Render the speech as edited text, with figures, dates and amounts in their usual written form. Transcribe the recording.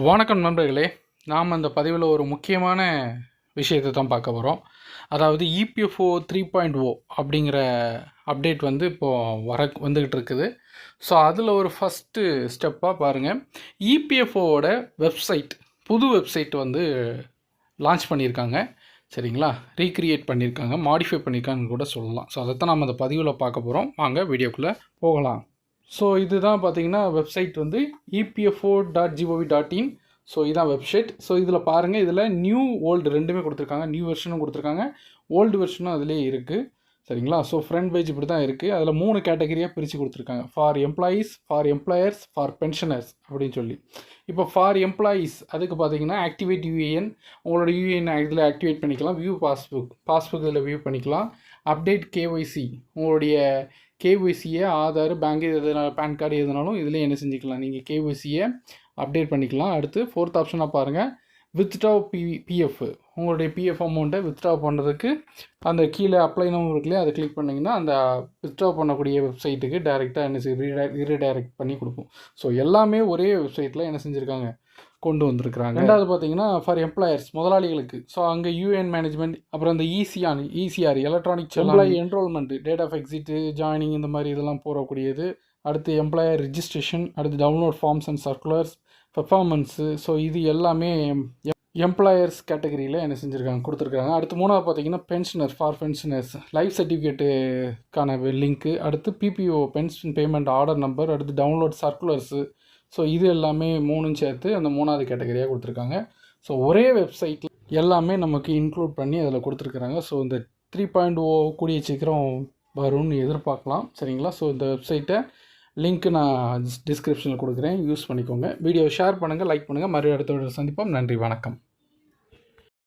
வணக்கம் நண்பர்களே. நாம் அந்த பதிவில் ஒரு முக்கியமான விஷயத்தை தான் பார்க்க போகிறோம். அதாவது இபிஎஃப்ஓ 3.0 அப்படிங்கிற அப்டேட் வந்து இப்போது வந்துக்கிட்டு இருக்குது. ஸோ அதில் ஒரு ஃபஸ்ட்டு ஸ்டெப்பாக பாருங்கள், இபிஎஃப்ஓவோட வெப்சைட், புது வெப்சைட் வந்து லான்ச் பண்ணியிருக்காங்க. சரிங்களா, ரீக்ரியேட் பண்ணியிருக்காங்க, மாடிஃபை பண்ணியிருக்காங்கன்னு கூட சொல்லலாம். ஸோ அதைத்தான் நம்ம அந்த பதிவில் பார்க்க போகிறோம். வாங்க வீடியோக்குள்ளே போகலாம். ஸோ இதுதான் பார்த்தீங்கன்னா வெப்சைட் வந்து epfo.gov.in. ஸோ இதான் வெப்சைட். ஸோ இதில் பாருங்கள், இதில் நியூ ஓல்டு ரெண்டுமே கொடுத்துருக்காங்க. நியூ வெர்ஷனும் கொடுத்துருக்காங்க, ஓல்டு வெர்ஷனும் அதிலே இருக்குது. சரிங்களா. ஸோ ஃப்ரண்ட் பேஜ் இப்படி தான் இருக்குது. அதில் 3 கேட்டகரியாக பிரித்து கொடுத்துருக்காங்க. For employees, for employers, for pensioners அப்படின்னு சொல்லி. இப்போ ஃபார் எம்ப்ளாயீஸ் அதுக்கு பார்த்தீங்கன்னா ஆக்டிவேட் யூஏஎன், உங்களோட யூஏஎன் இதில் ஆக்டிவேட் பண்ணிக்கலாம். வியூ பாஸ்புக் இதில் வியூ பண்ணிக்கலாம். அப்டேட் கேஒய்சி, உங்களுடைய கேஒய்சியை ஆதார், பேங்க் எதுனாலும், பேன் கார்டு எதுனாலும் இதில் என்ன செஞ்சுக்கலாம், நீங்கள் கேஒய்சியை அப்டேட் பண்ணிக்கலாம். அடுத்து 4th ஆப்ஷனாக பாருங்கள், வித்ட்ரா பிஎஃப், உங்களுடைய பிஎஃப் அமௌண்ட்டை வித்ட்ரா பண்ணுறதுக்கு அந்த கீழே அப்ளை நம்பர் இருக்குல்லையே, அதை கிளிக் பண்ணிங்கன்னா அந்த வித்ட்ரா பண்ணக்கூடிய வெப்சைட்டுக்கு டைரெக்டாக என்ன ரீடைரக்ட் பண்ணி கொடுக்கும். ஸோ எல்லாமே ஒரே வெப்சைட்டில் என்ன செஞ்சுருக்காங்க, கொண்டு வந்திருக்கிறாங்க. ரெண்டாவது பார்த்தீங்கன்னா ஃபார் எம்ப்ளாயர்ஸ், முதலாளிகளுக்கு. ஸோ அங்கே யூஎன் மேனேஜ்மெண்ட், அப்புறம் அந்த ECR electronic employee enrolment, date of exit, joining, இந்த மாதிரி இதெல்லாம் போடக்கூடியது. அடுத்து எம்ப்ளாயர் ரிஜிஸ்ட்ரேஷன், அடுத்து download forms and circulars, performance. So இது எல்லாமே எம்ப்ளாயர்ஸ் கேட்டகரியில் என்ன செஞ்சுருக்காங்க, கொடுத்துருக்காங்க. அடுத்து 3வது பார்த்தீங்கன்னா பென்ஷனர், ஃபார் பென்ஷனர்ஸ், லைஃப் சர்டிஃபிகேட்டுக்கான லிங்க்கு, அடுத்து PPO pension payment order number, அடுத்து டவுன்லோட் சர்க்குலர்ஸு. ஸோ இது எல்லாமே 3ம் சேர்த்து அந்த 3வது கேட்டகரியாக கொடுத்துருக்காங்க. ஸோ ஒரே வெப்சைட்டில் எல்லாமே நமக்கு இன்க்ளூட் பண்ணி அதில் கொடுத்துருக்குறாங்க. ஸோ இந்த 3.0 கூடிய சீக்கிரம் வரும்னு எதிர்பார்க்கலாம். சரிங்களா. ஸோ இந்த வெப்சைட்டை லிங்க்கு நான் டிஸ்கிரிப்ஷனில் கொடுக்குறேன், யூஸ் பண்ணிக்கோங்க. வீடியோ ஷேர் பண்ணுங்கள், லைக் பண்ணுங்கள். மறுபடியும் அடுத்த சந்திப்போம். நன்றி, வணக்கம்.